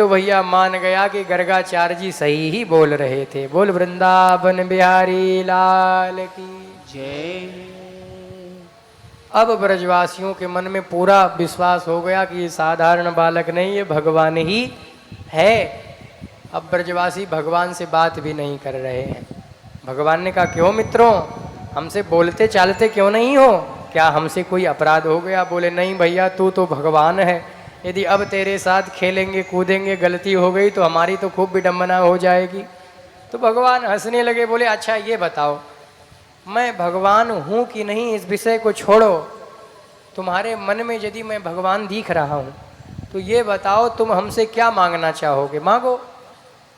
तो भैया मान गया कि गर्गाचार्य जी सही ही बोल रहे थे। बोल वृंदावन बिहारी लाल की जय। अब ब्रजवासियों के मन में पूरा विश्वास हो गया कि ये साधारण बालक नहीं, ये भगवान ही है। अब ब्रजवासी भगवान से बात भी नहीं कर रहे हैं। भगवान ने कहा क्यों मित्रों, हमसे बोलते चालते क्यों नहीं हो, क्या हमसे कोई अपराध हो गया? बोले नहीं भैया, तू तो भगवान है, यदि अब तेरे साथ खेलेंगे कूदेंगे गलती हो गई तो हमारी तो खूब विडम्बना हो जाएगी। तो भगवान हंसने लगे, बोले अच्छा ये बताओ, मैं भगवान हूँ कि नहीं इस विषय को छोड़ो, तुम्हारे मन में यदि मैं भगवान दिख रहा हूँ तो ये बताओ तुम हमसे क्या मांगना चाहोगे, मांगो।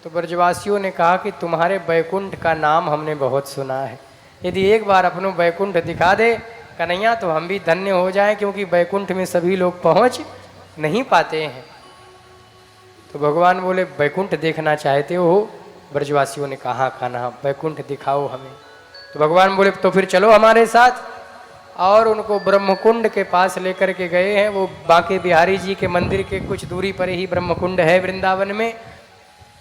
तो ब्रजवासियों ने कहा कि तुम्हारे बैकुंठ का नाम हमने बहुत सुना है, यदि एक बार अपनों बैकुंठ दिखा दे कन्हैया तो हम भी धन्य हो जाएं, क्योंकि बैकुंठ में सभी लोग पहुँच नहीं पाते हैं। तो भगवान बोले बैकुंठ देखना चाहते हो? ब्रजवासियों ने कहा कान्हा बैकुंठ दिखाओ हमें। तो भगवान बोले तो फिर चलो हमारे साथ, और उनको ब्रह्मकुंड के पास लेकर के गए हैं। वो बांके बिहारी जी के मंदिर के कुछ दूरी पर ही ब्रह्मकुंड है वृंदावन में।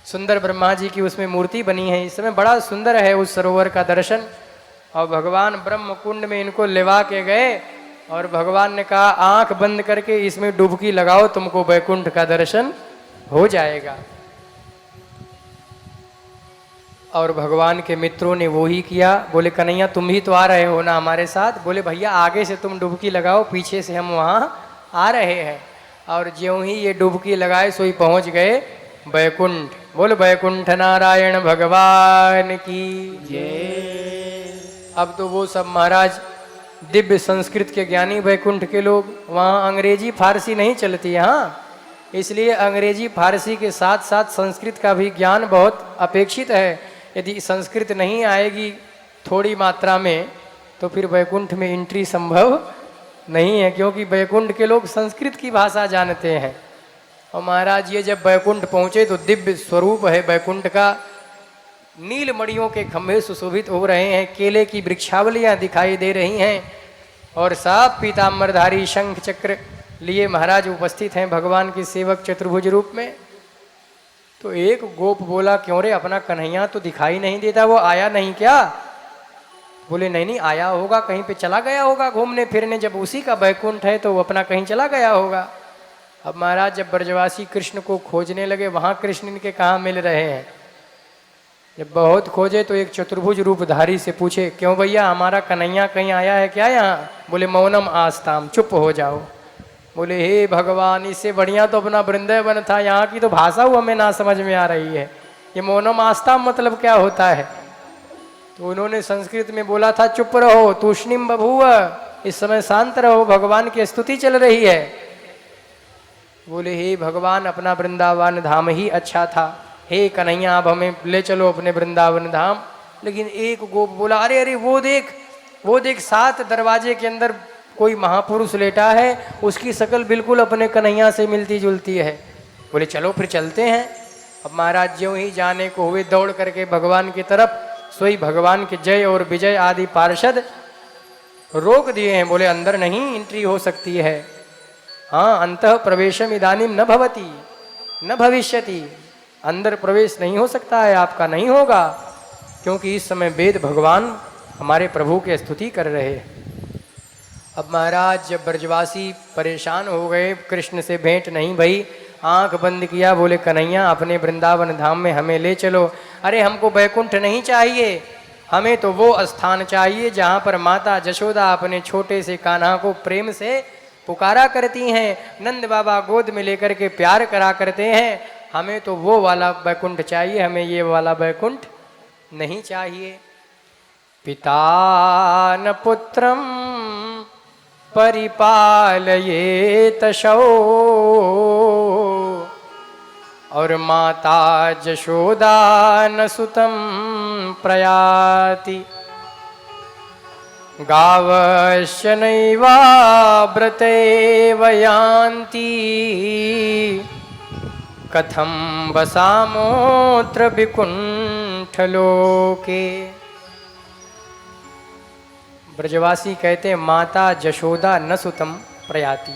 सुंदर ब्रह्मा जी की उसमें मूर्ति बनी है, इस समय बड़ा सुंदर है उस सरोवर का दर्शन। और भगवान ब्रह्मकुंड में इनको लेवा के गए और भगवान ने कहा आंख बंद करके इसमें डुबकी लगाओ, तुमको बैकुंठ का दर्शन हो जाएगा। और भगवान के मित्रों ने वो ही किया। बोले कन्हैया तुम भी तो आ रहे हो ना हमारे साथ? बोले भैया आगे से तुम डुबकी लगाओ, पीछे से हम वहाँ आ रहे हैं। और ज्यों ही ये डुबकी लगाए सोई पहुँच गए बैकुंठ। बोल बैकुंठ नारायण भगवान की जय। अब तो वो सब महाराज दिव्य संस्कृत के ज्ञानी बैकुंठ के लोग, वहाँ अंग्रेजी फारसी नहीं चलती है, हाँ, इसलिए अंग्रेजी फारसी के साथ साथ संस्कृत का भी ज्ञान बहुत अपेक्षित है। यदि संस्कृत नहीं आएगी थोड़ी मात्रा में तो फिर बैकुंठ में एंट्री संभव नहीं है, क्योंकि बैकुंठ के लोग संस्कृत की भाषा जानते हैं। और महाराज ये जब बैकुंठ पहुँचे तो दिव्य स्वरूप है बैकुंठ का। नील मणियों के खंभे सुशोभित हो रहे हैं, केले की वृक्षावलियाँ दिखाई दे रही हैं, और साफ पीताम्बरधारी शंख चक्र लिए महाराज उपस्थित हैं भगवान के सेवक चतुर्भुज रूप में। तो एक गोप बोला क्यों रे, अपना कन्हैया तो दिखाई नहीं देता, वो आया नहीं क्या? बोले नहीं नहीं आया होगा, कहीं पे चला गया होगा घूमने फिरने, जब उसी का बैकुंठ है तो वो अपना कहीं चला गया होगा। अब महाराज जब ब्रजवासी कृष्ण को खोजने लगे, वहाँ कृष्ण इनके कहाँ मिल रहे हैं। जब बहुत खोजे तो एक चतुर्भुज रूपधारी से पूछे क्यों भैया हमारा कन्हैया कहीं आया है क्या यहाँ? बोले मौनम आस्ताम, चुप हो जाओ। बोले हे भगवान, इससे बढ़िया तो अपना वृंदावन था, यहाँ की तो भाषा हमें ना समझ में आ रही है, ये मौनम आस्ताम मतलब क्या होता है? तो उन्होंने संस्कृत में बोला था चुप रहो तूष्णिम बभूव, इस समय शांत रहो, भगवान की स्तुति चल रही है। बोले हे भगवान, अपना वृंदावन धाम ही अच्छा था, हे कन्हैया अब हमें ले चलो अपने वृंदावन धाम। लेकिन एक गोप बोला अरे अरे वो देख 7 दरवाजे के अंदर कोई महापुरुष लेटा है, उसकी शक्ल बिल्कुल अपने कन्हैया से मिलती जुलती है। बोले चलो फिर चलते हैं। अब महाराज ज्यों ही जाने को हुए दौड़ करके भगवान की तरफ, सोई भगवान के जय और विजय आदि पार्षद रोक दिए हैं। बोले अंदर नहीं एंट्री हो सकती है, हाँ अंतः प्रवेशम इदानीम न भवती न भविष्यति, अंदर प्रवेश नहीं हो सकता है आपका, नहीं होगा, क्योंकि इस समय वेद भगवान हमारे प्रभु की स्तुति कर रहे हैं। अब महाराज जब ब्रजवासी परेशान हो गए, कृष्ण से भेंट नहीं भई, आंख बंद किया, बोले कन्हैया अपने वृंदावन धाम में हमें ले चलो। अरे हमको बैकुंठ नहीं चाहिए, हमें तो वो स्थान चाहिए जहाँ पर माता जशोदा अपने छोटे से कान्हा को प्रेम से पुकारा करती हैं, नंद बाबा गोद में लेकर के प्यार करा करते हैं, हमें तो वो वाला बैकुंठ चाहिए, हमें ये वाला बैकुंठ नहीं चाहिए। पिता न पुत्रम परिपालयेत शौ, और माता जशोदा न सुतम प्रयाति, गावश्च नैवाव्रतेव यान्ति, कथम वसामोऽत्र विकुंठलोके। ब्रजवासी कहते हैं माता जशोदा न सुतम प्रयाति,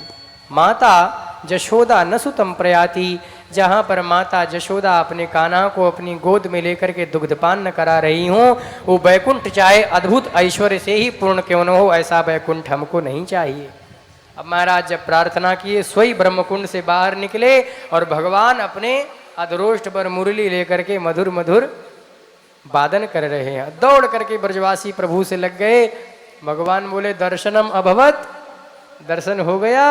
माता जशोदा न सुतम प्रयाति, जहाँ पर माता जशोदा अपने कान्हा को अपनी गोद में लेकर के दुग्धपान करा रही हूँ, वो वैकुंठ चाहे अद्भुत ऐश्वर्य से ही पूर्ण क्यों न हो, ऐसा वैकुंठ हमको नहीं चाहिए। अब महाराज जब प्रार्थना किए, स्वयं ब्रह्मकुंड से बाहर निकले और भगवान अपने अधरोष्ट पर मुरली लेकर के मधुर मधुर वादन कर रहे हैं। दौड़ करके ब्रजवासी प्रभु से लग गए। भगवान बोले दर्शनम अभवत, दर्शन हो गया।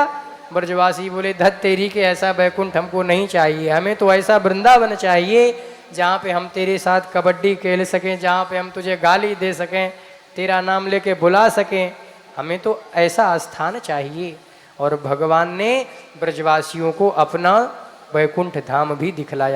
ब्रजवासी बोले धत तेरी के, ऐसा वैकुंठ हमको नहीं चाहिए, हमें तो ऐसा वृंदावन चाहिए जहाँ पे हम तेरे साथ कबड्डी खेल सकें, जहाँ पे हम तुझे गाली दे सकें, तेरा नाम लेके बुला सकें, हमें तो ऐसा स्थान चाहिए। और भगवान ने ब्रजवासियों को अपना वैकुंठ धाम भी दिखलाया।